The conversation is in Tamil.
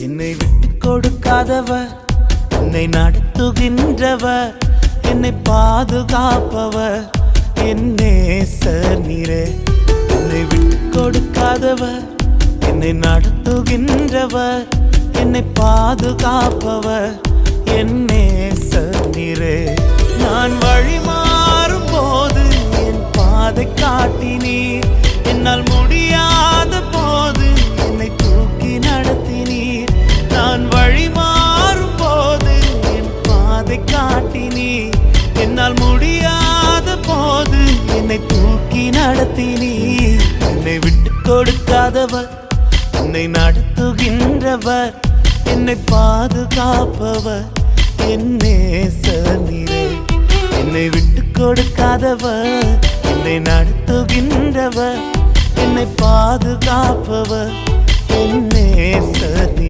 என்னை விட்டு கொடுக்காதவர், என்னை நடத்துகின்றவர், என்னை பாதுகாப்பவர் என் நேசர் நீரே. என்னை விட்டு கொடுக்காதவர், என்னை நடத்துகின்றவர், என்னை பாதுகாப்பவர் என் நேசர் நீரே. நான் வழி மாறும் போது என் பாதை காட்டினீர், என்னால் முடியாத போது என்னை தூக்கி நடத்தினீர். நான் வழி மாறும் போது என் பாதை காட்டினீர், என்னால் முடியாத போது என்னை தூக்கி நடத்தினீர். என்னை விட்டு கொடுக்காதவர், என்னை நடத்துகின்றவர், என்னை பாதுகாப்பவர் என் நேசர் நீரே. என்னை விட்டு கொடுக்காதவர், என்னை நடத்துகின்றவர், என்னை பாதுகாப்பவர் என் நேசர் நீரே.